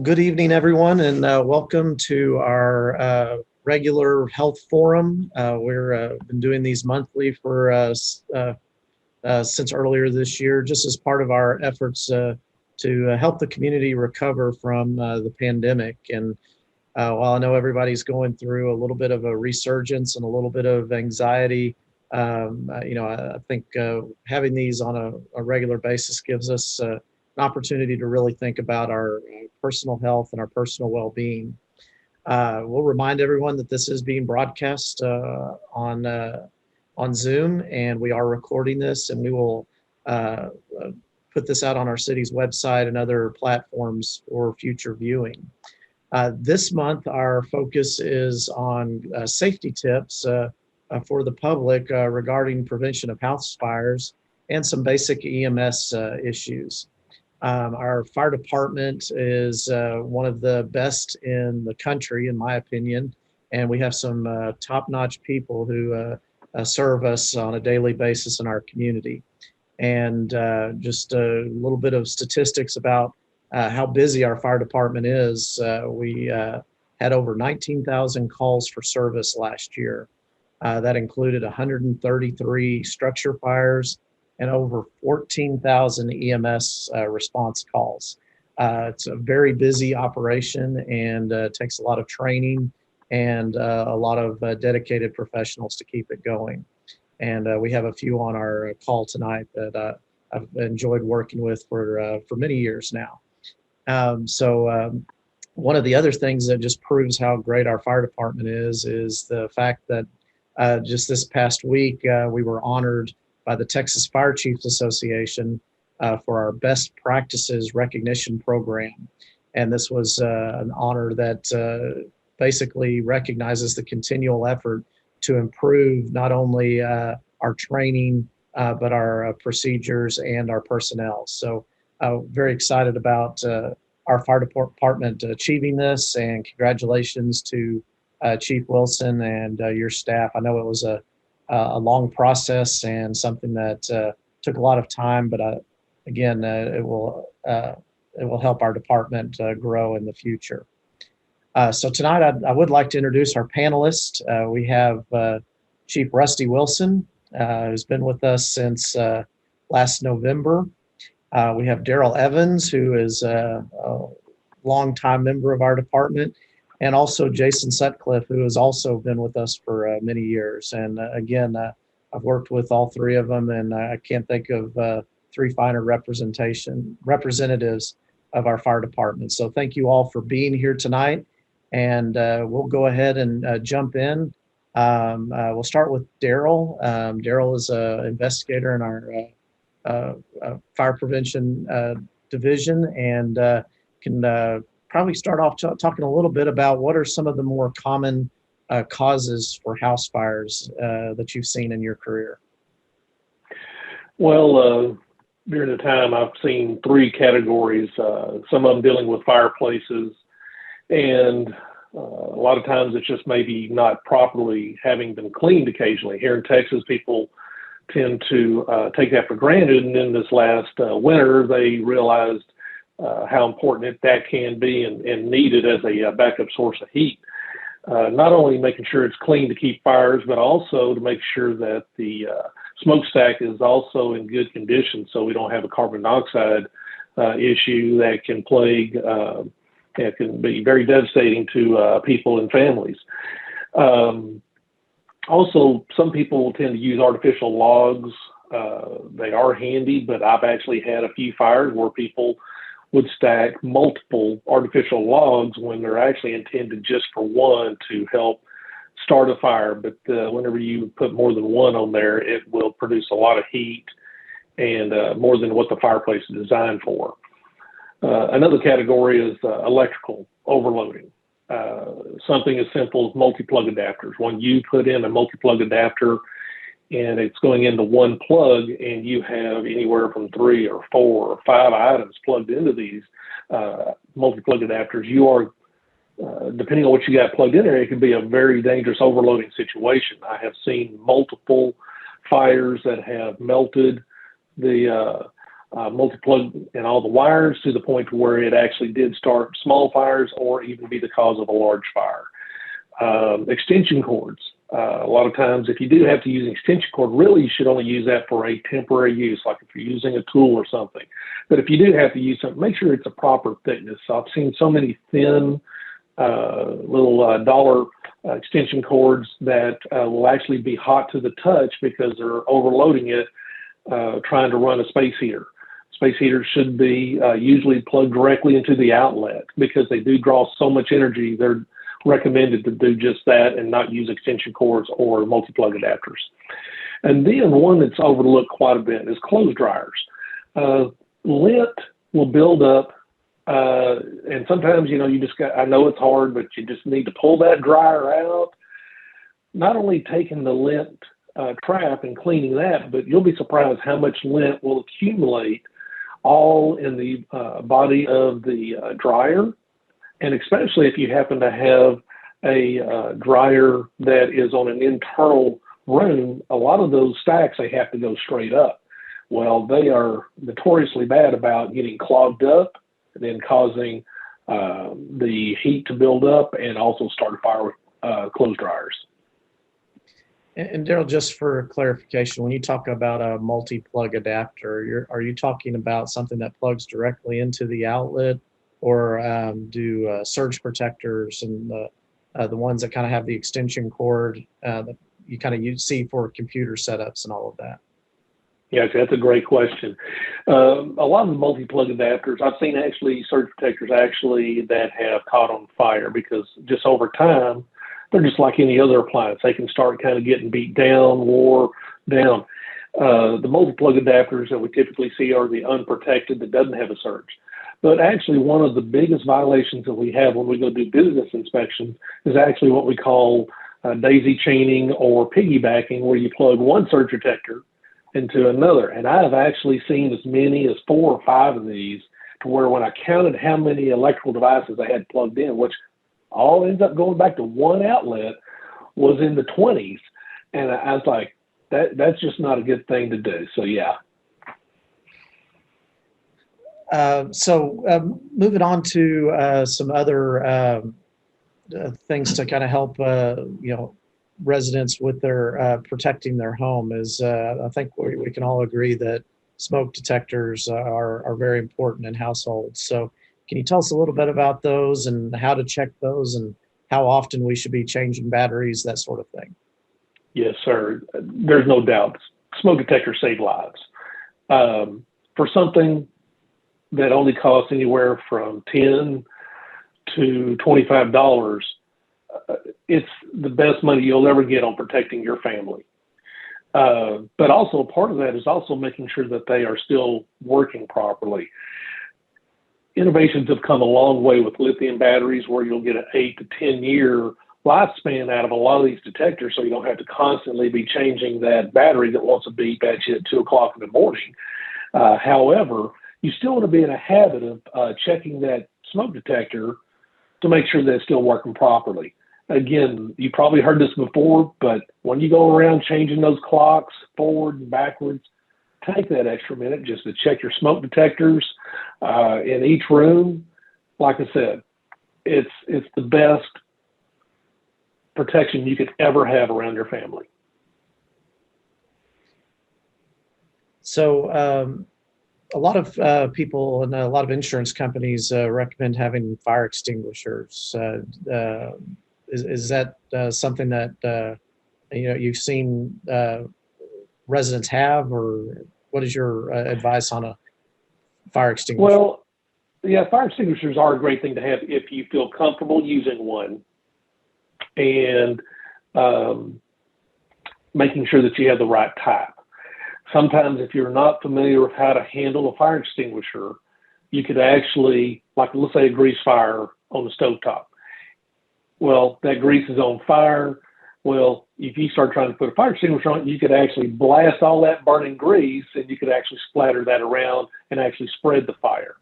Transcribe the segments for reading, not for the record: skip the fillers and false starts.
Good evening, everyone, and welcome to our regular health forum. We're been doing these monthly for since earlier this year, just as part of our efforts to help the community recover from the pandemic. And while I know everybody's going through a little bit of a resurgence and a little bit of anxiety, I think having these on a regular basis gives us an opportunity to really think about our personal health and our personal well-being. We'll remind everyone that this is being broadcast on Zoom, and we are recording this, and we will put this out on our city's website and other platforms for future viewing. This month, our focus is on safety tips for the public regarding prevention of house fires and some basic EMS issues. Our fire department is one of the best in the country, in my opinion, and we have some top-notch people who serve us on a daily basis in our community. And just a little bit of statistics about how busy our fire department is. We had over 19,000 calls for service last year. That included 133 structure fires and over 14,000 EMS response calls. It's a very busy operation and takes a lot of training and a lot of dedicated professionals to keep it going. And we have a few on our call tonight that I've enjoyed working with for many years now. One of the other things that just proves how great our fire department is the fact that just this past week, we were honored by the Texas Fire Chiefs Association for our Best Practices Recognition Program. And this was an honor that basically recognizes the continual effort to improve not only our training, but our procedures and our personnel. So very excited about our fire department achieving this, and congratulations to Chief Wilson and your staff. I know it was a long process and something that took a lot of time, but again, it will help our department grow in the future. So tonight, I would like to introduce our panelists. We have Chief Rusty Wilson, who's been with us since last November. We have Darrel Evans, who is a longtime member of our department, and also Jason Sutcliffe, who has also been with us for many years. And again, I've worked with all three of them, and I can't think of three finer representatives of our fire department. So thank you all for being here tonight. And we'll go ahead and jump in. We'll start with Darrel. Darrel is an investigator in our fire prevention division, and can probably start off talking a little bit about what are some of the more common causes for house fires that you've seen in your career. Well, during the time I've seen three categories, some of them dealing with fireplaces, and a lot of times it's just maybe not properly having them cleaned occasionally. Here in Texas, people tend to take that for granted, and then this last winter, they realized how important that can be and needed as a backup source of heat. Not only making sure it's clean to keep fires, but also to make sure that the smokestack is also in good condition so we don't have a carbon dioxide issue that can plague, it can be very devastating to people and families. Also, some people tend to use artificial logs. They are handy, but I've actually had a few fires where people would stack multiple artificial logs when they're actually intended just for one to help start a fire. But whenever you put more than one on there, it will produce a lot of heat and more than what the fireplace is designed for. Another category is electrical overloading. Something as simple as multi-plug adapters. When you put in a multi-plug adapter and it's going into one plug, and you have anywhere from 3 or 4 or 5 items plugged into these multi-plug adapters, you are, depending on what you got plugged in there, it can be a very dangerous overloading situation. I have seen multiple fires that have melted the multi-plug in all the wires to the point where it actually did start small fires or even be the cause of a large fire. Extension cords. A lot of times, if you do have to use an extension cord, really you should only use that for a temporary use, like if you're using a tool or something. But if you do have to use something, make sure it's a proper thickness. I've seen so many thin little dollar extension cords that will actually be hot to the touch because they're overloading it, trying to run a space heater. Space heaters should be usually plugged directly into the outlet because they do draw so much energy. They're recommended to do just that and not use extension cords or multi-plug adapters. And then one that's overlooked quite a bit is clothes dryers. Lint will build up, and sometimes, you just got, I know it's hard, but you just need to pull that dryer out. Not only taking the lint trap and cleaning that, but you'll be surprised how much lint will accumulate all in the body of the dryer. And especially if you happen to have a dryer that is on an internal room, a lot of those stacks, they have to go straight up. Well, they are notoriously bad about getting clogged up and then causing the heat to build up and also start a fire with clothes dryers. And Darrel, just for clarification, when you talk about a multi-plug adapter, are you talking about something that plugs directly into the outlet, or do surge protectors and the ones that kind of have the extension cord that you see for computer setups and all of that? Yeah, that's a great question. A lot of the multi-plug adapters, I've seen actually surge protectors that have caught on fire because just over time, they're just like any other appliance. They can start kind of getting beat down, wore down. The multi-plug adapters that we typically see are the unprotected that doesn't have a surge. But actually, one of the biggest violations that we have when we go do business inspection is actually what we call daisy chaining or piggybacking, where you plug one surge protector into another. And I have actually seen as many as 4 or 5 of these, to where when I counted how many electrical devices I had plugged in, which all ends up going back to one outlet, was in the 20s. And I was like, that's just not a good thing to do. So, yeah. Moving on to some other things to kind of help residents with their protecting their home is I think we can all agree that smoke detectors are very important in households. So can you tell us a little bit about those and how to check those and how often we should be changing batteries, that sort of thing? Yes, sir. There's no doubt. Smoke detectors save lives. For something that only costs anywhere from $10 to $25, it's the best money you'll ever get on protecting your family. But also part of that is also making sure that they are still working properly. Innovations have come a long way with lithium batteries, where you'll get an 8 to 10 year lifespan out of a lot of these detectors, so you don't have to constantly be changing that battery that wants to beep at you at 2 o'clock in the morning. However, you still want to be in a habit of checking that smoke detector to make sure that it's still working properly. Again, you probably heard this before, but when you go around changing those clocks forward and backwards, take that extra minute just to check your smoke detectors in each room. Like I said, it's the best protection you could ever have around your family. So a lot of people and a lot of insurance companies recommend having fire extinguishers. Is that something that you've seen residents have, or what is your advice on a fire extinguisher? Well, yeah, fire extinguishers are a great thing to have if you feel comfortable using one, and making sure that you have the right type. Sometimes if you're not familiar with how to handle a fire extinguisher, you could actually, like let's say a grease fire on the stovetop. Well, that grease is on fire. Well, if you start trying to put a fire extinguisher on it, you could actually blast all that burning grease, and you could actually splatter that around and actually spread the fire.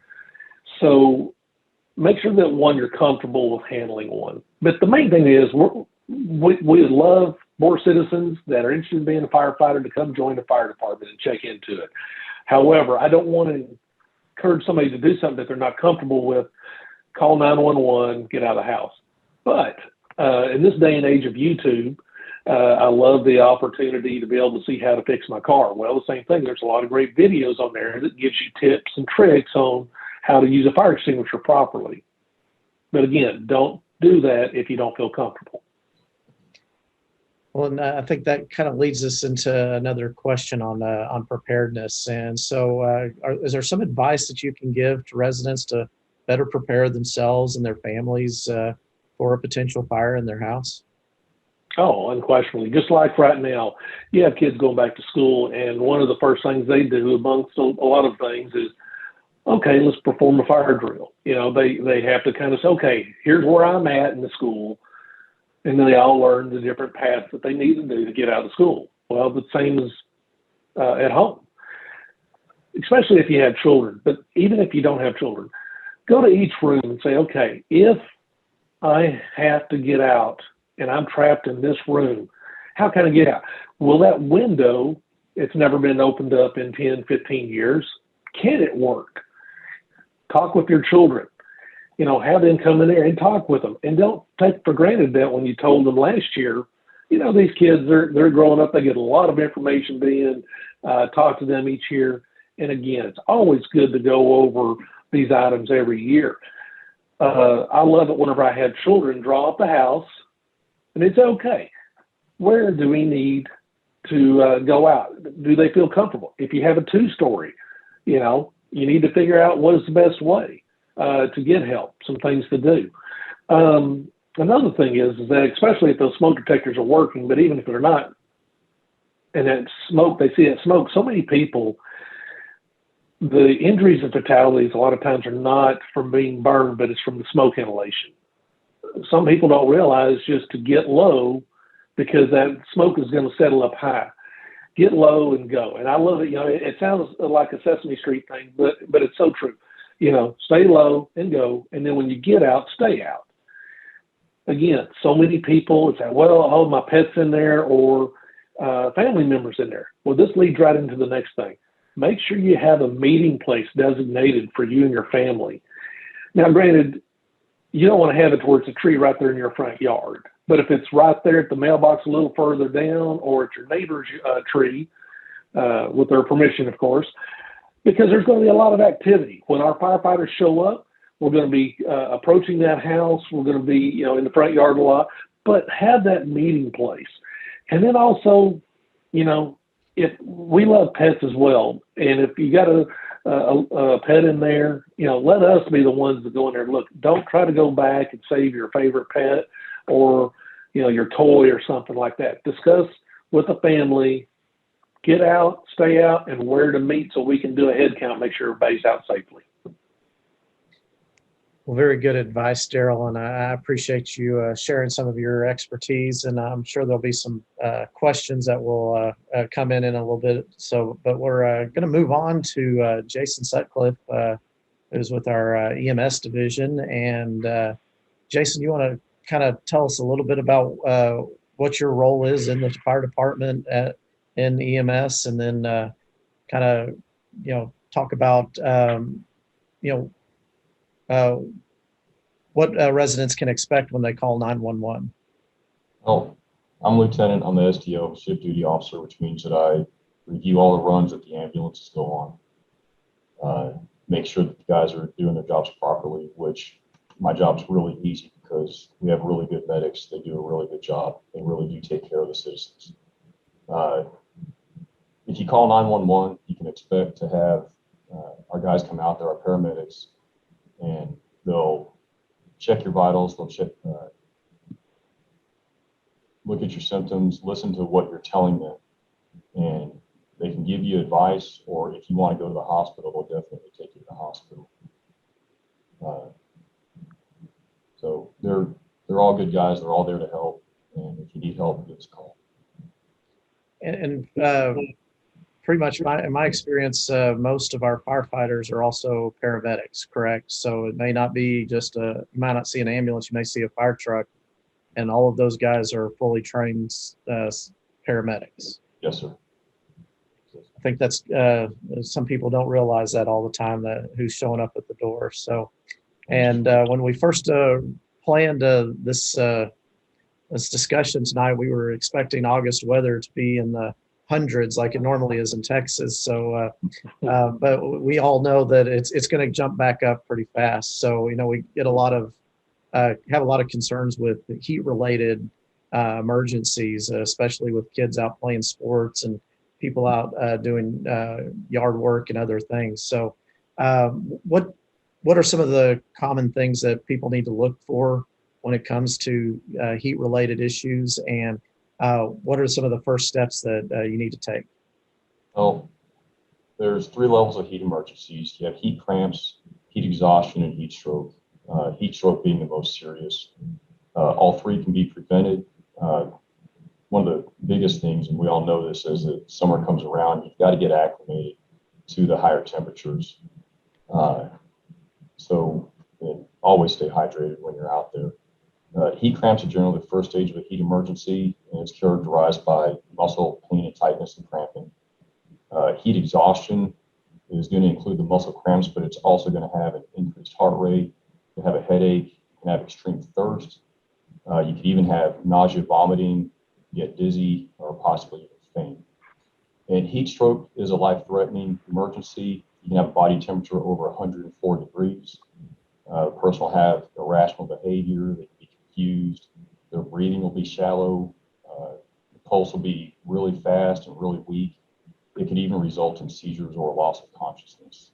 So make sure that, one, you're comfortable with handling one. But the main thing is we would love more citizens that are interested in being a firefighter to come join the fire department and check into it. However, I don't want to encourage somebody to do something that they're not comfortable with. Call 911, get out of the house. But in this day and age of YouTube, I love the opportunity to be able to see how to fix my car. Well, the same thing. There's a lot of great videos on there that gives you tips and tricks on how to use a fire extinguisher properly. But again, don't do that if you don't feel comfortable. Well, and I think that kind of leads us into another question on preparedness. And so, is there some advice that you can give to residents to better prepare themselves and their families for a potential fire in their house? Oh, unquestionably. Just like right now, you have kids going back to school, and one of the first things they do, amongst a lot of things, is, okay, let's perform a fire drill. You know, they have to kind of say, okay, here's where I'm at in the school. And then they all learn the different paths that they need to do to get out of school. Well, the same as at home, especially if you have children. But even if you don't have children, go to each room and say, okay, if I have to get out and I'm trapped in this room, how can I get out? Well, that window, it's never been opened up in 10, 15 years. Can it work? Talk with your children. You know, have them come in there and talk with them. And don't take for granted that when you told them last year, you know, these kids, they're growing up. They get a lot of information being taught to them each year. And again, it's always good to go over these items every year. I love it whenever I have children draw up the house, and it's okay. Where do we need to go out? Do they feel comfortable? If you have a 2-story, you know, you need to figure out what is the best way to get help, some things to do. Another thing is that, especially if those smoke detectors are working, but even if they're not, and that smoke, they see that smoke, so many people, the injuries and fatalities a lot of times are not from being burned, but it's from the smoke inhalation. Some people don't realize just to get low, because that smoke is going to settle up high. Get low and go. And I love it. You know, it sounds like a Sesame Street thing, but it's so true. You know, stay low and go. And then when you get out, stay out. Again, so many people would say, well, oh, my pet's in there, or family members in there. Well, this leads right into the next thing. Make sure you have a meeting place designated for you and your family. Now, granted, you don't want to have it towards a tree right there in your front yard. But if it's right there at the mailbox a little further down, or at your neighbor's tree, with their permission, of course, because there's going to be a lot of activity. When our firefighters show up, we're going to be approaching that house. We're going to be, you know, in the front yard a lot. But have that meeting place. And then also, you know, if we love pets as well, and if you got a pet in there, you know, let us be the ones that go in there and look. Don't try to go back and save your favorite pet or, you know, your toy or something like that. Discuss with the family, get out, stay out, and where to meet so we can do a head count, make sure everybody's out safely. Well, very good advice, Darrell, and I appreciate you sharing some of your expertise. And I'm sure there'll be some questions that will come in a little bit. So, but we're going to move on to Jason Sutcliffe, who's with our EMS division. And Jason, you want to kind of tell us a little bit about what your role is in the fire department in EMS, and then kind of, you know, talk about, you know, what residents can expect when they call 911. Oh, I'm Lieutenant. I'm the SDO, Ship Duty Officer, which means that I review all the runs that the ambulances go on, make sure that the guys are doing their jobs properly, which my job's really easy because we have really good medics. They do a really good job. They really do take care of the citizens. If you call 911, you can expect to have our guys come out there, our paramedics, and they'll check your vitals. They'll check, look at your symptoms, listen to what you're telling them, and they can give you advice, or if you want to go to the hospital, they'll definitely take you to the hospital. So they're all good guys. They're all there to help, and if you need help, give us a call. And pretty much in my experience, most of our firefighters are also paramedics, correct? So it may not be just you might not see an ambulance, you may see a fire truck, and all of those guys are fully trained paramedics. Yes, sir. think that's some people don't realize that all the time, that who's showing up at the door. So, and when we first planned this discussion tonight, we were expecting August weather to be in the hundreds like it normally is in Texas. So, but we all know that it's going to jump back up pretty fast. So, we get a lot of have a lot of concerns with heat related emergencies, especially with kids out playing sports and people out doing yard work and other things. So, what are some of the common things that people need to look for when it comes to heat related issues, and what are some of the first steps that you need to take? Well, there's 3 levels of heat emergencies. You have heat cramps, heat exhaustion, and heat stroke. Heat stroke being the most serious. All 3 can be prevented. One of the biggest things, and we all know this, as the summer comes around, you've got to get acclimated to the higher temperatures. So always stay hydrated when you're out there. Heat cramps are generally the first stage of a heat emergency, and it's characterized by muscle pain and tightness and cramping. Heat exhaustion is going to include the muscle cramps, but it's also going to have an increased heart rate, you have a headache, you can have extreme thirst. You could even have nausea, vomiting, get dizzy, or possibly even faint. And heat stroke is a life-threatening emergency. You can have body temperature over 104 degrees. The person will have irrational behavior, they can be confused, their breathing will be shallow, the pulse will be really fast and really weak. It could even result in seizures or loss of consciousness.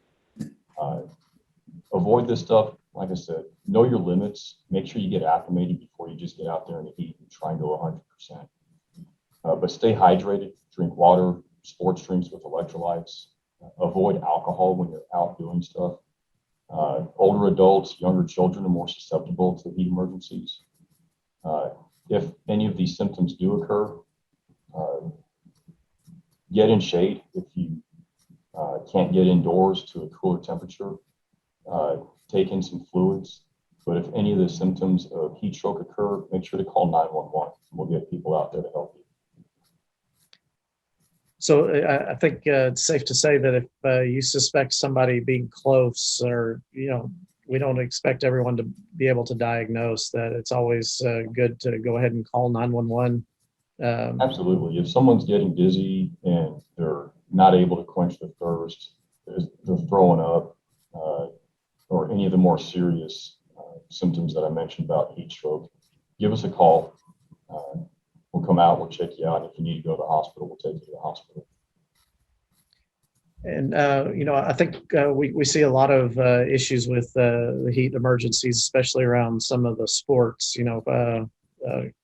Avoid this stuff. Like I said, know your limits. Make sure you get acclimated before you just get out there in the heat and try and go 100%. But stay hydrated, drink water, sports drinks with electrolytes. Avoid alcohol when you're out doing stuff. Older adults, younger children are more susceptible to heat emergencies. If any of these symptoms do occur, get in shade. If you can't get indoors to a cooler temperature, take in some fluids. But if any of the symptoms of heat stroke occur, make sure to call 911. We'll get people out there to help you. So I think it's safe to say that if you suspect somebody being close, or we don't expect everyone to be able to diagnose, that it's always good to go ahead and call 911. Absolutely. If someone's getting dizzy and they're not able to quench their thirst, they're throwing up, or any of the more serious symptoms that I mentioned about heat stroke, give us a call. We'll come out, we'll check you out. If you need to go to the hospital, we'll take you to the hospital. And, I think we see a lot of issues with the heat emergencies, especially around some of the sports.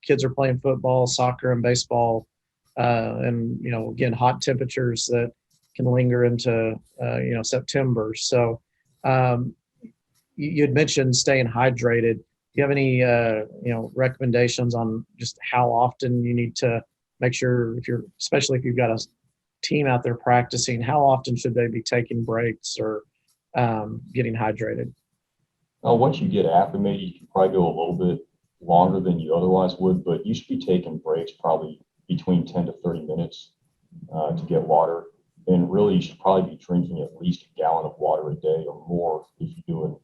Kids are playing football, soccer, and baseball, and, again, hot temperatures that can linger into, September. So you had mentioned staying hydrated. Do you have any, recommendations on just how often you need to make sure, especially if you've got a team out there practicing, how often should they be taking breaks or getting hydrated? Once you get acclimated, you can probably go a little bit longer than you otherwise would, but you should be taking breaks probably between 10 to 30 minutes to get water. And really, you should probably be drinking at least a gallon of water a day or more if you're doing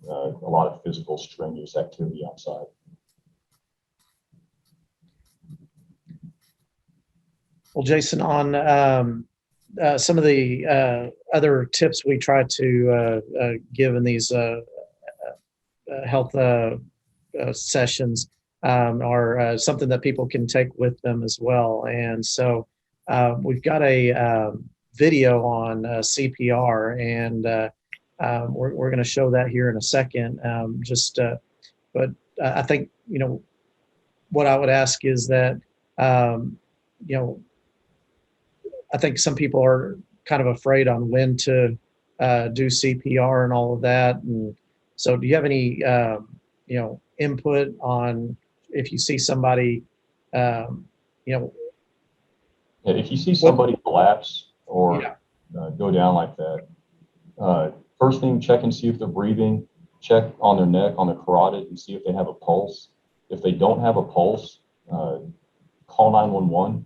a lot of physical strenuous activity outside. Well, Jason, on some of the other tips we try to give in these health sessions are something that people can take with them as well. And so we've got a video on CPR, and we're going to show that here in a second. But I think, what I would ask is that, I think some people are kind of afraid on when to do CPR and all of that. And so do you have any, input on if you see somebody, Yeah, if you see somebody collapse or go down like that, first thing, check and see if they're breathing. Check on their neck, on their carotid, and see if they have a pulse. If they don't have a pulse, call 911,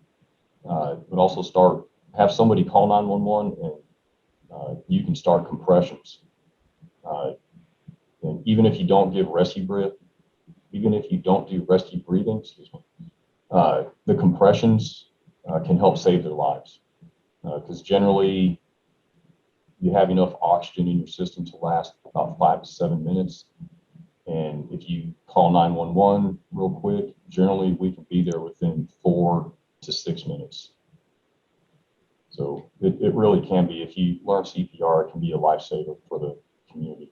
but also start have somebody call 911 and you can start compressions. And even if you don't give rescue breath, even if you don't do rescue breathing, excuse me, the compressions can help save their lives. Because generally you have enough oxygen in your system to last about 5 to 7 minutes. And if you call 911 real quick, generally we can be there within 4 to 6 minutes. So it really can be, if you learn CPR, it can be a lifesaver for the community.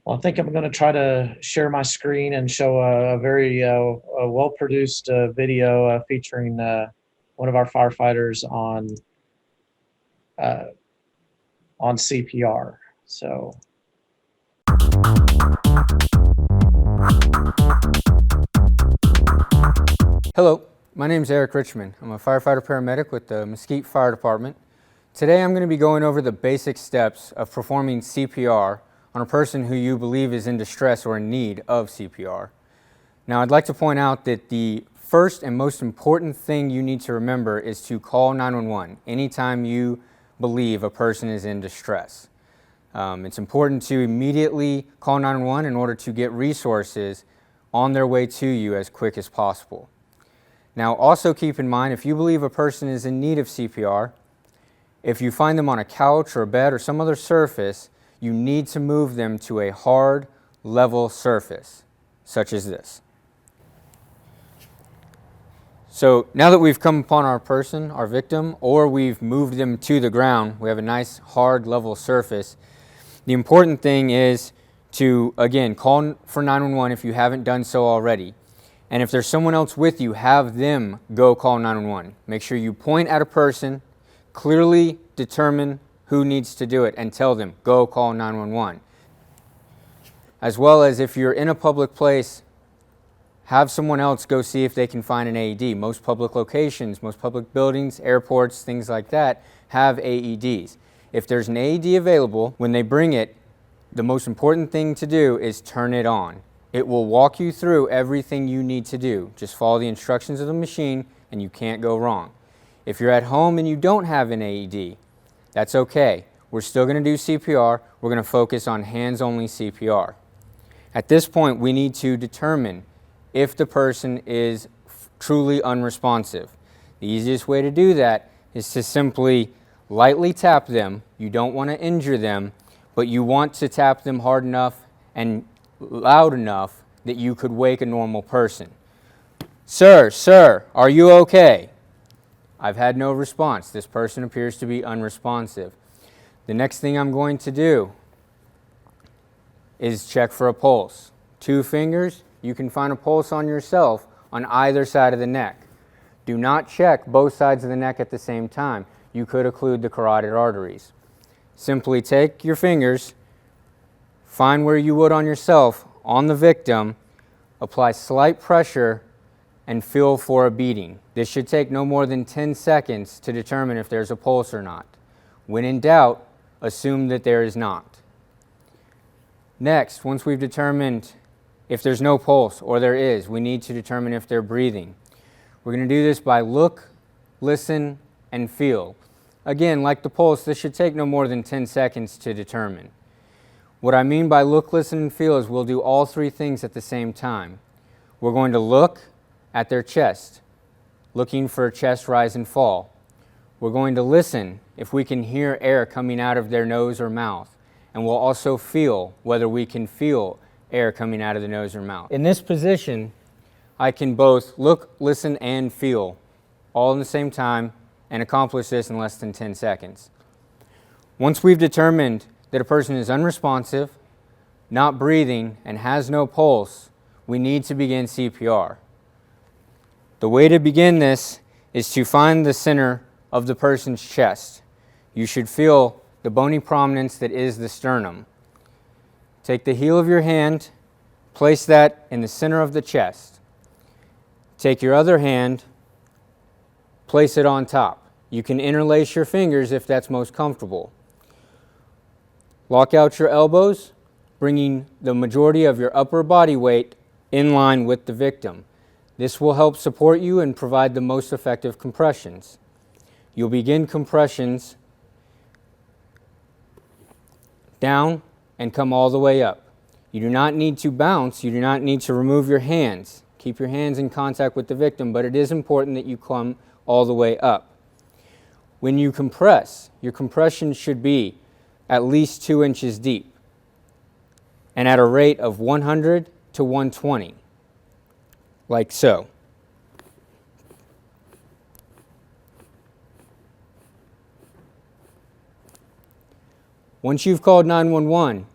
Well, I think I'm going to try to share my screen and show a very well-produced video featuring one of our firefighters on CPR. So. Hello, my name is Eric Richmond. I'm a firefighter paramedic with the Mesquite Fire Department. Today I'm going to be going over the basic steps of performing CPR on a person who you believe is in distress or in need of CPR. Now, I'd like to point out that the first and most important thing you need to remember is to call 911 anytime you believe a person is in distress. It's important to immediately call 911 in order to get resources on their way to you as quick as possible. Now, also keep in mind, if you believe a person is in need of CPR, if you find them on a couch or a bed or some other surface, you need to move them to a hard, level surface, such as this. So now that we've come upon our person, our victim, or we've moved them to the ground, we have a nice, hard, level surface. The important thing is to, again, call for 911 if you haven't done so already. And if there's someone else with you, have them go call 911. Make sure you point at a person, clearly determine who needs to do it, and tell them, go call 911. As well as if you're in a public place, have someone else go see if they can find an AED. Most public locations, most public buildings, airports, things like that, have AEDs. If there's an AED available, when they bring it, the most important thing to do is turn it on. It will walk you through everything you need to do. Just follow the instructions of the machine and you can't go wrong. If you're at home and you don't have an AED, that's okay. We're still going to do CPR. We're going to focus on hands-only CPR. At this point, we need to determine if the person is truly unresponsive. The easiest way to do that is to simply lightly tap them. You don't want to injure them, but you want to tap them hard enough and loud enough that you could wake a normal person. Sir, are you okay? I've had no response. This person appears to be unresponsive. The next thing I'm going to do is check for a pulse. 2 fingers, you can find a pulse on yourself on either side of the neck. Do not check both sides of the neck at the same time. You could occlude the carotid arteries. Simply take your fingers, find where you would on yourself, on the victim, apply slight pressure, and feel for a beating. This should take no more than 10 seconds to determine if there's a pulse or not. When in doubt, assume that there is not. Next, once we've determined if there's no pulse or there is, we need to determine if they're breathing. We're going to do this by look, listen, and feel. Again, like the pulse, this should take no more than 10 seconds to determine. What I mean by look, listen, and feel is we'll do all 3 things at the same time. We're going to look at their chest, looking for a chest rise and fall. We're going to listen if we can hear air coming out of their nose or mouth. And we'll also feel whether we can feel air coming out of the nose or mouth. In this position, I can both look, listen, and feel all in the same time and accomplish this in less than 10 seconds. Once we've determined that a person is unresponsive, not breathing, and has no pulse, we need to begin CPR. The way to begin this is to find the center of the person's chest. You should feel the bony prominence that is the sternum. Take the heel of your hand, place that in the center of the chest. Take your other hand, place it on top. You can interlace your fingers if that's most comfortable. Lock out your elbows, bringing the majority of your upper body weight in line with the victim. This will help support you and provide the most effective compressions. You'll begin compressions down and come all the way up. You do not need to bounce. You do not need to remove your hands. Keep your hands in contact with the victim, but it is important that you come all the way up. When you compress, your compression should be at least 2 inches deep and at a rate of 100 to 120, like so. Once you've called 911,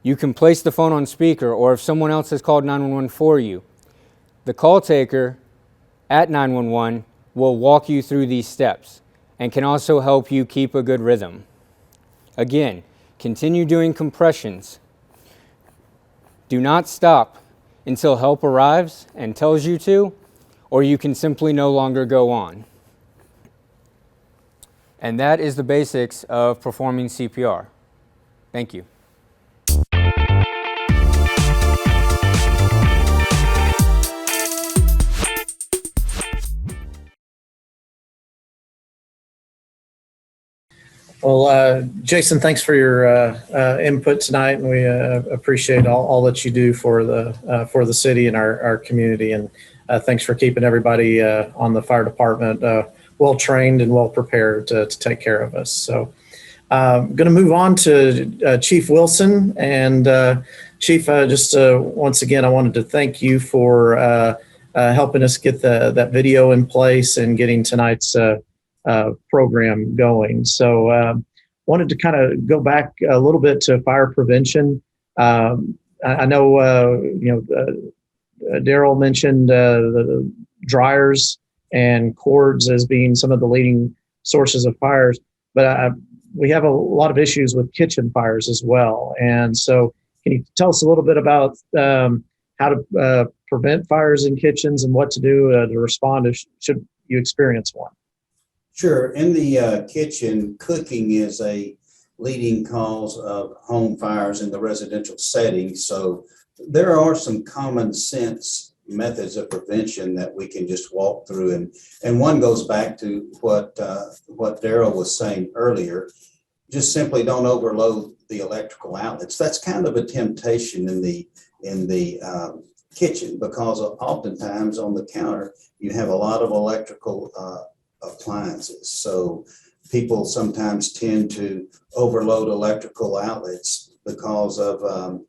you can place the phone on speaker, or if someone else has called 911 for you, the call taker at 911 will walk you through these steps and can also help you keep a good rhythm. Again, continue doing compressions. Do not stop until help arrives and tells you to, or you can simply no longer go on. And that is the basics of performing CPR. Thank you. Well, Jason, thanks for your input tonight, and we appreciate all that you do for the city and our community. And thanks for keeping everybody on the fire department well trained and well prepared to take care of us. So, I'm going to move on to Chief Wilson. And Chief, just once again, I wanted to thank you for helping us get that video in place and getting tonight's program going. So wanted to kind of go back a little bit to fire prevention. I know Darrel mentioned the dryers and cords as being some of the leading sources of fires, but we have a lot of issues with kitchen fires as well. And so can you tell us a little bit about how to prevent fires in kitchens and what to do to respond if should you experience one? Sure. In the kitchen, cooking is a leading cause of home fires in the residential setting. So there are some common sense methods of prevention that we can just walk through. And one goes back to what Darrel was saying earlier. Just simply don't overload the electrical outlets. That's kind of a temptation in the kitchen, because oftentimes on the counter, you have a lot of electrical appliances. So people sometimes tend to overload electrical outlets because of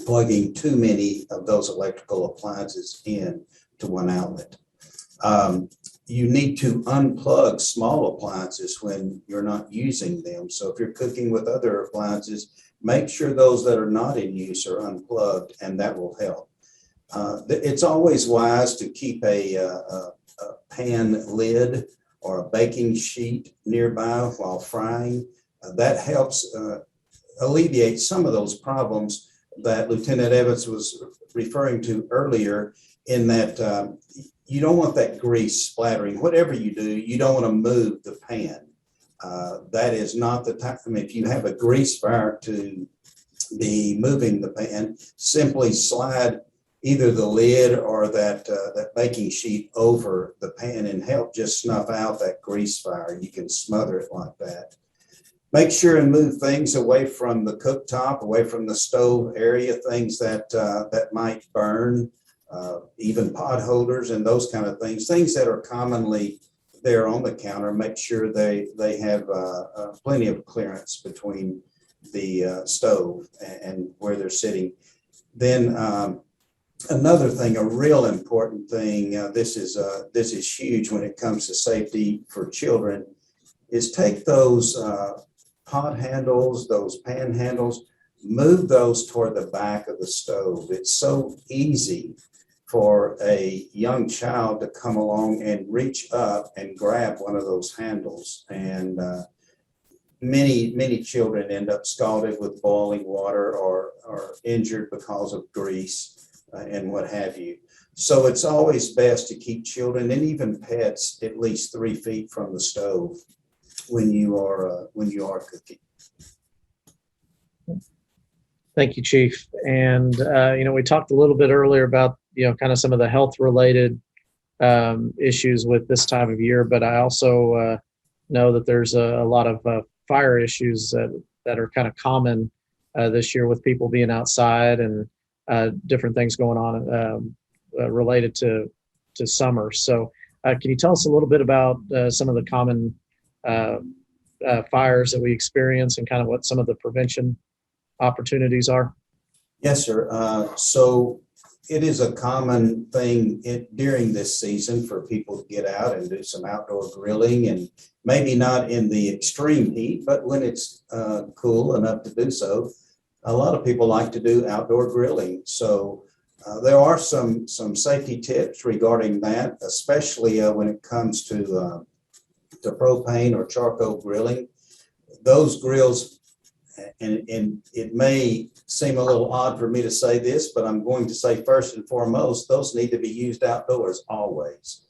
plugging too many of those electrical appliances in to one outlet. You need to unplug small appliances when you're not using them. So if you're cooking with other appliances, make sure those that are not in use are unplugged, and that will help. It's always wise to keep a pan lid or a baking sheet nearby while frying. That helps alleviate some of those problems that Lieutenant Evans was referring to earlier, in that you don't want that grease splattering. Whatever you do, you don't want to move the pan. That is not the time. I mean, if you have a grease fire to be moving the pan, simply slide either the lid or that baking sheet over the pan and help just snuff out that grease fire. You can smother it like that. Make sure and move things away from the cooktop, away from the stove area, things that might burn, even pot holders and those kind of things that are commonly there on the counter. Make sure they have plenty of clearance between the stove and where they're sitting. Then another thing, a real important thing, this is huge when it comes to safety for children, is take those pot handles, those pan handles, move those toward the back of the stove. It's so easy for a young child to come along and reach up and grab one of those handles. And many children end up scalded with boiling water or injured because of grease and what have you. So it's always best to keep children and even pets at least 3 feet from the stove when you are cooking. Thank you, Chief. And we talked a little bit earlier about kind of some of the health related issues with this time of year, but I also know that there's a lot of fire issues that are kind of common this year with people being outside and different things going on related to summer. So can you tell us a little bit about some of the common fires that we experience and kind of what some of the prevention opportunities are? Yes, sir. So it is a common thing during this season for people to get out and do some outdoor grilling, and maybe not in the extreme heat, but when it's cool enough to do so. A lot of people like to do outdoor grilling. So there are some safety tips regarding that, especially when it comes to propane or charcoal grilling. Those grills, and it may seem a little odd for me to say this, but I'm going to say first and foremost, those need to be used outdoors always.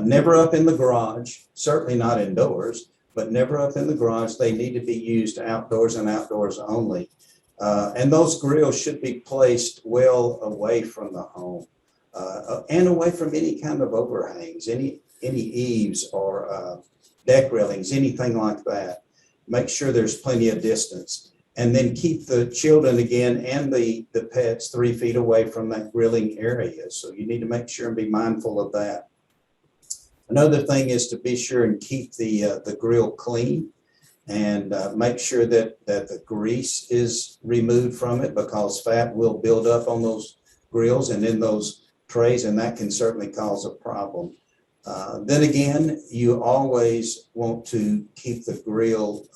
Never up in the garage, certainly not indoors, but never up in the garage. They need to be used outdoors and outdoors only. And those grills should be placed well away from the home and away from any kind of overhangs, any eaves or deck railings, anything like that. Make sure there's plenty of distance, and then keep the children again and the pets 3 feet away from that grilling area. So you need to make sure and be mindful of that. Another thing is to be sure and keep the grill clean, and make sure that the grease is removed from it, because fat will build up on those grills and in those trays, and that can certainly cause a problem. Then again, you always want to keep the grill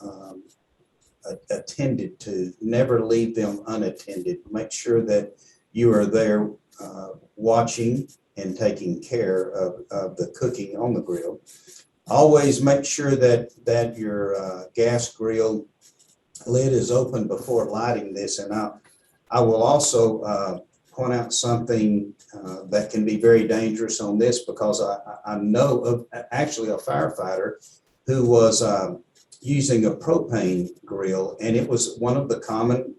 attended to. Never leave them unattended. Make sure that you are there watching and taking care of the cooking on the grill. Always make sure that your gas grill lid is open before lighting this. And I will also point out something that can be very dangerous on this, because I know of actually a firefighter who was using a propane grill, and it was one of the common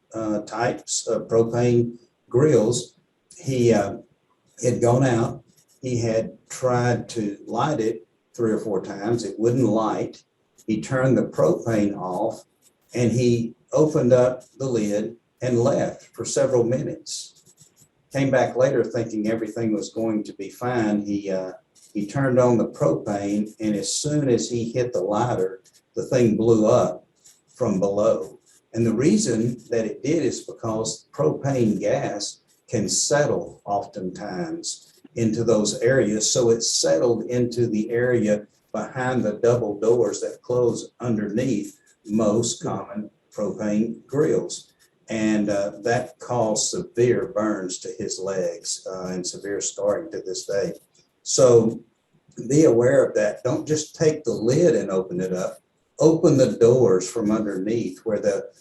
types of propane grills. He had gone out, he had tried to light it 3 or 4 times, it wouldn't light. He turned the propane off and he opened up the lid and left for several minutes. Came back later thinking everything was going to be fine. He turned on the propane, and as soon as he hit the lighter, the thing blew up from below. And the reason that it did is because propane gas can settle oftentimes into those areas. So it settled into the area behind the double doors that close underneath most common propane grills. And that caused severe burns to his legs and severe scarring to this day. So be aware of that. Don't just take the lid and open it up. Open the doors from underneath where the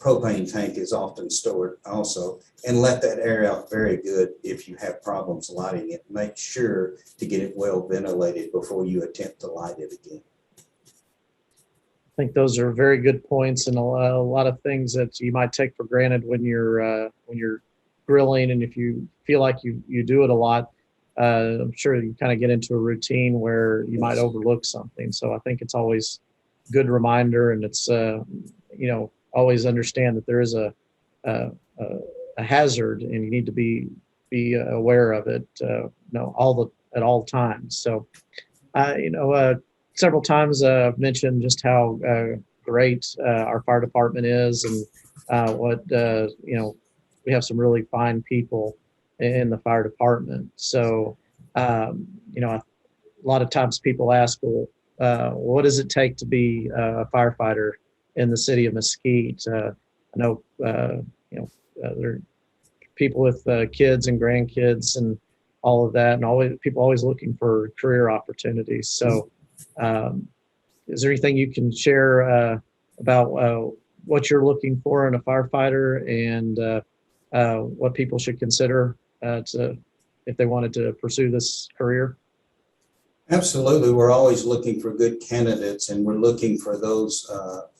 propane tank is often stored also, and let that air out very good. If you have problems lighting it, make sure to get it well ventilated before you attempt to light it again. I think those are very good points, and a lot of things that you might take for granted when you're grilling. And if you feel like you do it a lot, I'm sure you kind of get into a routine where you might overlook something. So I think it's always a good reminder, and it's always understand that there is a hazard, and you need to be aware of it. At all times. So several times I've mentioned just how great our fire department is, and we have some really fine people in the fire department. So, a lot of times people ask, well, what does it take to be a firefighter in the city of Mesquite? I know, there are people with kids and grandkids and all of that, and people always looking for career opportunities. So, is there anything you can share about what you're looking for in a firefighter, and what people should consider if they wanted to pursue this career? Absolutely. We're always looking for good candidates, and we're looking for those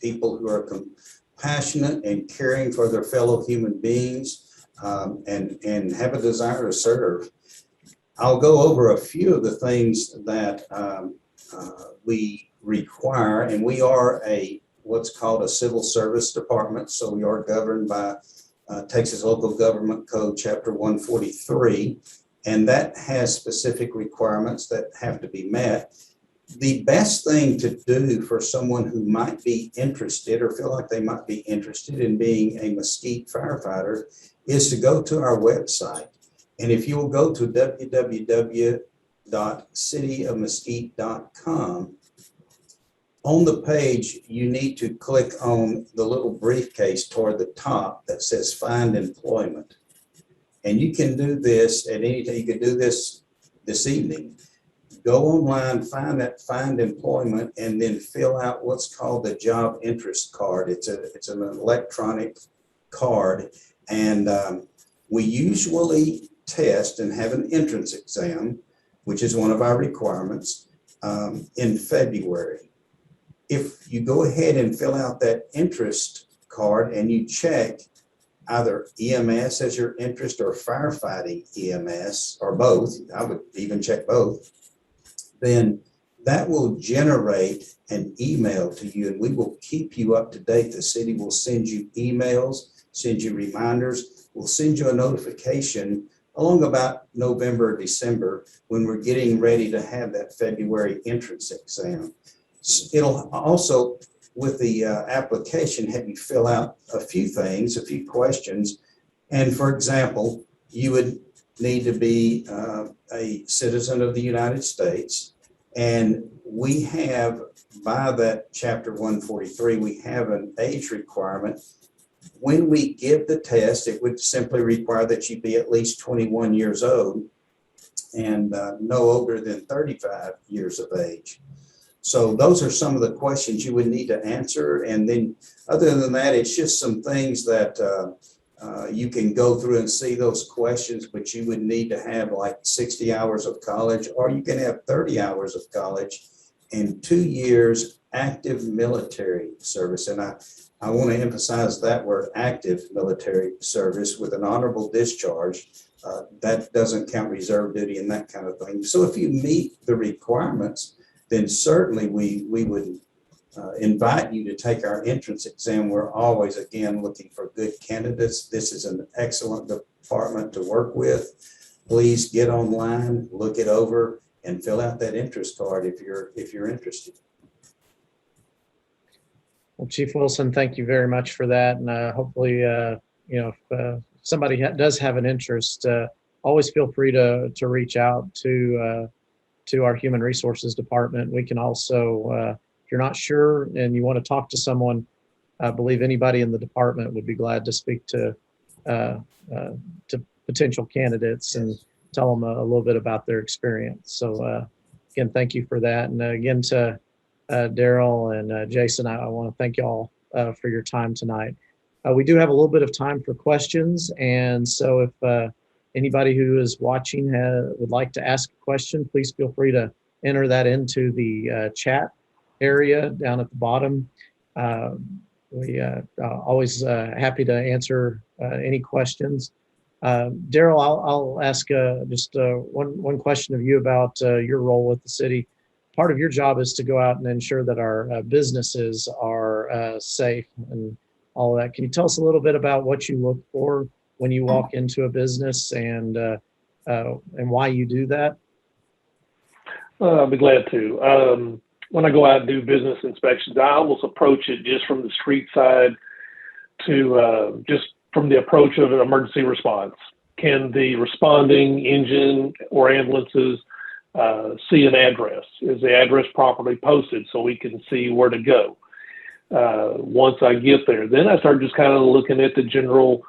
people who are compassionate and caring for their fellow human beings, and have a desire to serve. I'll go over a few of the things that we require, and we are what's called a civil service department, so we are governed by Texas Local Government Code, Chapter 143, and that has specific requirements that have to be met. The best thing to do for someone who might be interested or feel like they might be interested in being a Mesquite firefighter is to go to our website. And if you will go to www.cityofmesquite.com, on the page, you need to click on the little briefcase toward the top that says Find Employment. And you can do this at any time. You can do this evening. Go online, find employment, and then fill out what's called the job interest card. It's an electronic card, and we usually test and have an entrance exam, which is one of our requirements, in February. If you go ahead and fill out that interest card and you check either EMS as your interest or firefighting EMS or both, I would even check both, then that will generate an email to you, and we will keep you up to date. The city will send you emails, send you reminders, we'll send you a notification along about November or December when we're getting ready to have that February entrance exam. It'll also, with the application, have you fill out a few things, a few questions. And for example, you would need to be a citizen of the United States. And we have, by that Chapter 143, we have an age requirement. When we give the test, it would simply require that you be at least 21 years old and no older than 35 years of age. So those are some of the questions you would need to answer. And then other than that, it's just some things that you can go through and see those questions, but you would need to have like 60 hours of college, or you can have 30 hours of college and 2 years active military service. And I want to emphasize that word, active military service, with an honorable discharge. That doesn't count reserve duty and that kind of thing. So if you meet the requirements, then certainly we would invite you to take our entrance exam. We're always, again, looking for good candidates. This is an excellent department to work with. Please get online, look it over, and fill out that interest card if you're interested. Well, Chief Wilson, thank you very much for that. And hopefully, if somebody does have an interest, always feel free to reach out to our Human Resources Department. We can also, if you're not sure and you want to talk to someone, I believe anybody in the department would be glad to speak to potential candidates and tell them a little bit about their experience. So again, thank you for that. And again, to Darrel and Jason, I want to thank you all for your time tonight. We do have a little bit of time for questions. And so if anybody who is watching would like to ask a question, please feel free to enter that into the chat area down at the bottom. We always happy to answer any questions. Darrel, I'll ask just one question of you about your role with the city. Part of your job is to go out and ensure that our businesses are safe and all of that. Can you tell us a little bit about what you look for when you walk into a business and why you do that? I'll be glad to. When I go out and do business inspections, I almost approach it just from the street side to just from the approach of an emergency response. Can the responding engine or ambulances see an address? Is the address properly posted so we can see where to go? Once I get there, then I start just kind of looking at the general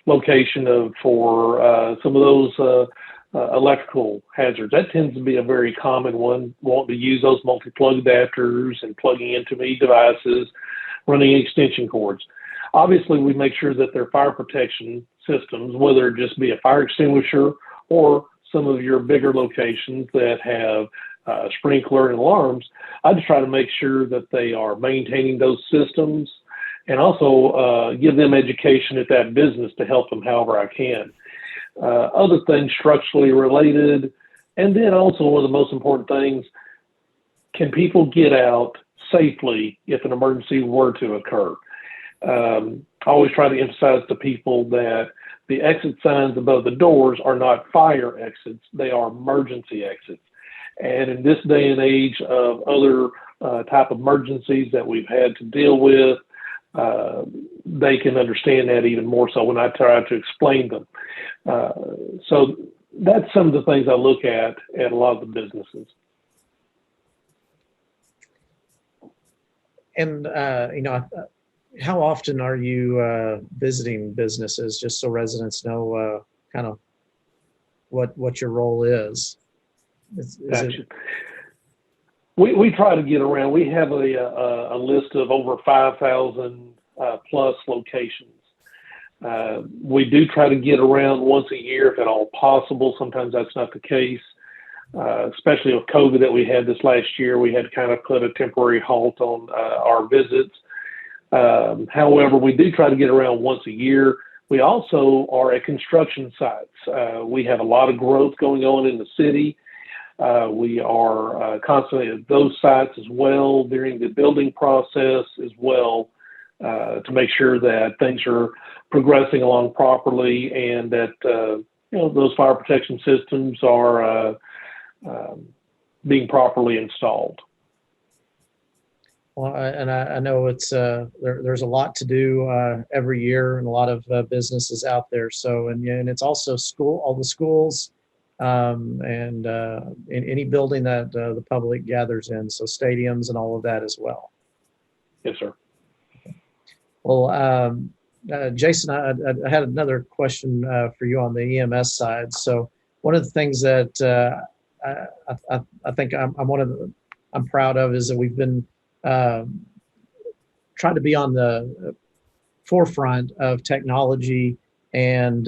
location for some of those electrical hazards. That tends to be a very common one, wanting to use those multi-plug adapters and plugging into many devices, running extension cords. Obviously, we make sure that they're fire protection systems, whether it just be a fire extinguisher or some of your bigger locations that have sprinkler and alarms. I just try to make sure that they are maintaining those systems and also give them education at that business to help them however I can. Other things structurally related, and then also one of the most important things, can people get out safely if an emergency were to occur? I always try to emphasize to people that the exit signs above the doors are not fire exits, they are emergency exits. And in this day and age of other type of emergencies that we've had to deal with, they can understand that even more so when I try to explain them. So that's some of the things I look at a lot of the businesses. And, how often are you visiting businesses, just so residents know kind of what your role is? Gotcha. We try to get around. We have a list of over 5,000 plus locations. We do try to get around once a year if at all possible. Sometimes that's not the case, especially with COVID that we had this last year. We had to kind of put a temporary halt on our visits. However, we do try to get around once a year. We also are at construction sites. We have a lot of growth going on in the city. We are constantly at those sites as well during the building process as well, to make sure that things are progressing along properly and that those fire protection systems are being properly installed. Well, I know it's there's a lot to do every year and a lot of businesses out there. So and it's also all the schools and in any building that the public gathers in. So stadiums and all of that as well. Yes, sir. Well, Jason, I had another question for you on the EMS side. So one of the things that I think I'm proud of is that we've been trying to be on the forefront of technology and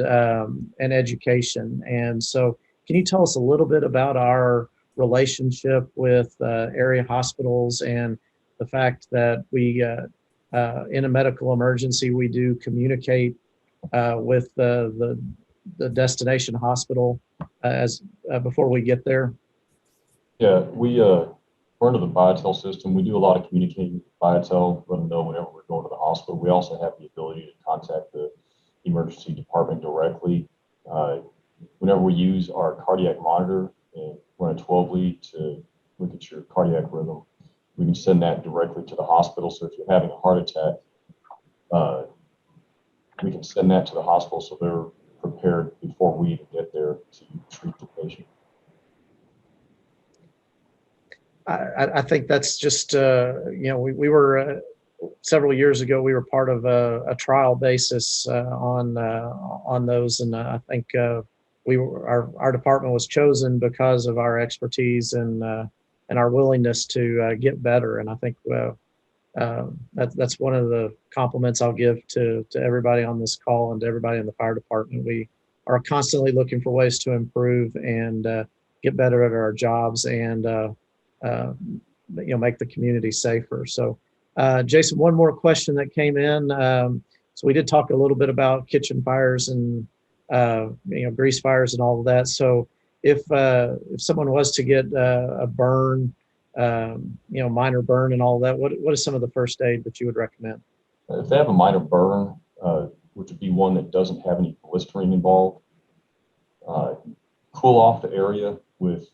education. And so can you tell us a little bit about our relationship with area hospitals and the fact that we, in a medical emergency, we do communicate with the destination hospital before we get there? Yeah, we're under the Viatel system. We do a lot of communicating with Viatel, let them know whenever we're going to the hospital. We also have the ability to contact the emergency department directly. Whenever we use our cardiac monitor and run a 12 lead to look at your cardiac rhythm, we can send that directly to the hospital. So if you're having a heart attack, we can send that to the hospital so they're prepared before we even get there to treat the patient. I think that's just, we were several years ago, we were part of a trial basis on those. And I think our department was chosen because of our expertise and our willingness to get better. And I think that's one of the compliments I'll give to everybody on this call and to everybody in the fire department. We are constantly looking for ways to improve and get better at our jobs and make the community safer. So Jason, one more question that came in. So we did talk a little bit about kitchen fires and grease fires and all of that. So if someone was to get a burn, minor burn and all of that, what is some of the first aid that you would recommend? If they have a minor burn, which would be one that doesn't have any blistering involved, cool off the area with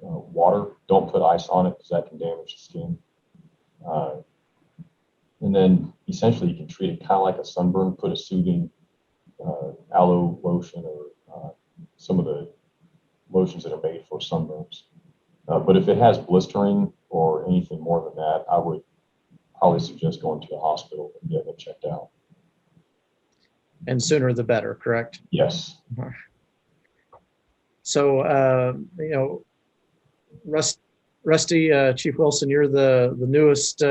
water. Don't put ice on it because that can damage the skin. And then essentially you can treat it kind of like a sunburn, put a soothing aloe lotion or some of the lotions that are made for sunburns. But if it has blistering or anything more than that, I would probably suggest going to the hospital and getting it checked out. And sooner the better, correct? Yes. So, Rusty, Chief Wilson, you're the newest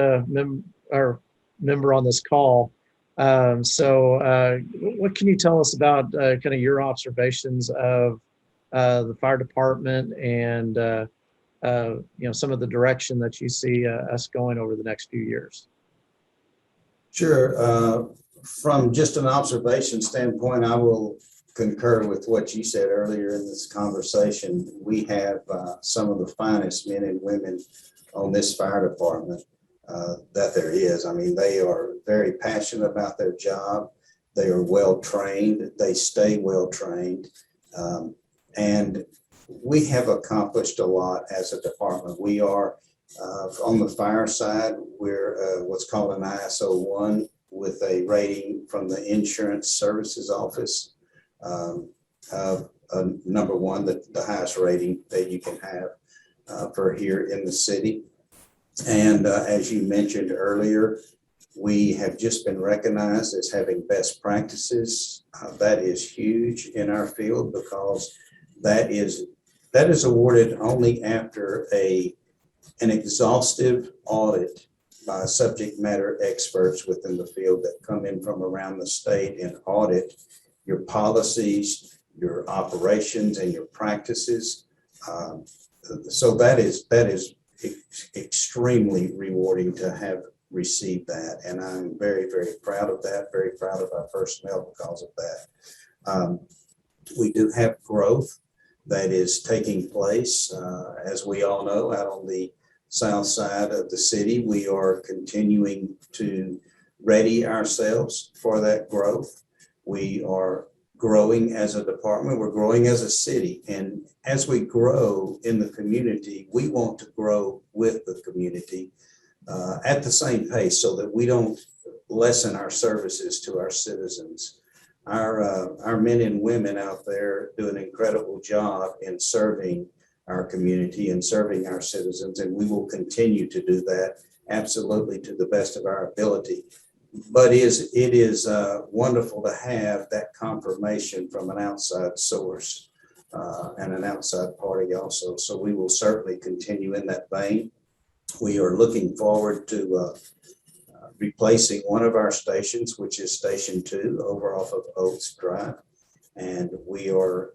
member on this call. So what can you tell us about kind of your observations of the fire department and some of the direction that you see us going over the next few years? Sure. From just an observation standpoint, I will concur with what you said earlier in this conversation. We have some of the finest men and women on this fire department that there is. I mean, they are very passionate about their job. They are well trained. They stay well trained. And we have accomplished a lot as a department. We are on the fire side, we're what's called an ISO 1 with a rating from the Insurance Services Office of number 1, the highest rating that you can have for here in the city. And as you mentioned earlier, we have just been recognized as having best practices. That is huge in our field because that is awarded only after an exhaustive audit by subject matter experts within the field that come in from around the state and audit your policies, your operations, and your practices. So that is extremely rewarding to have received that. And I'm very, very proud of that, very proud of our personnel because of that. We do have growth that is taking place. As we all know, out on the south side of the city, we are continuing to ready ourselves for that growth. We are growing as a department, we're growing as a city. And as we grow in the community, we want to grow with the community at the same pace so that we don't lessen our services to our citizens. Our men and women out there do an incredible job in serving our community and serving our citizens, and we will continue to do that absolutely to the best of our ability. But it is wonderful to have that confirmation from an outside source and an outside party also. So we will certainly continue in that vein. We are looking forward to replacing one of our stations, which is Station 2 over off of Oaks Drive. And we are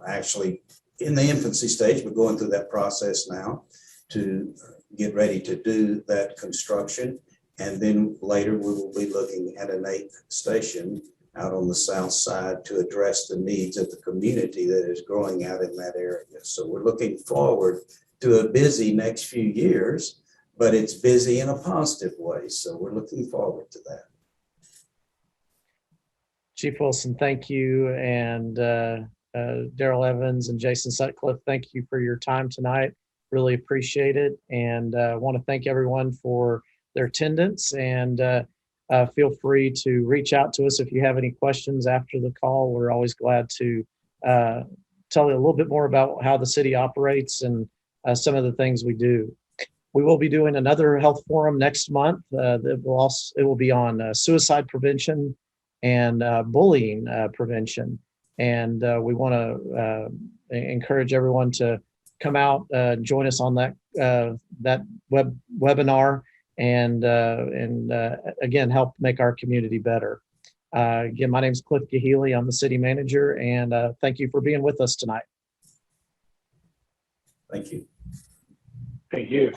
actually in the infancy stage, but going through that process now to get ready to do that construction. And then later we will be looking at an 8th station out on the south side to address the needs of the community that is growing out in that area. So we're looking forward to a busy next few years, but it's busy in a positive way. So we're looking forward to that. Chief Wilson, thank you. And Darrell Evans and Jason Sutcliffe, thank you for your time tonight. Really appreciate it. And I want to thank everyone for their attendance, and feel free to reach out to us if you have any questions after the call. We're always glad to tell you a little bit more about how the city operates and some of the things we do. We will be doing another health forum next month. It will be on suicide prevention and bullying prevention. And we want to encourage everyone to come out, join us on that webinar, and again, help make our community better. Again, my name is Cliff Gahely. I'm the city manager, and thank you for being with us tonight. Thank you. Thank you.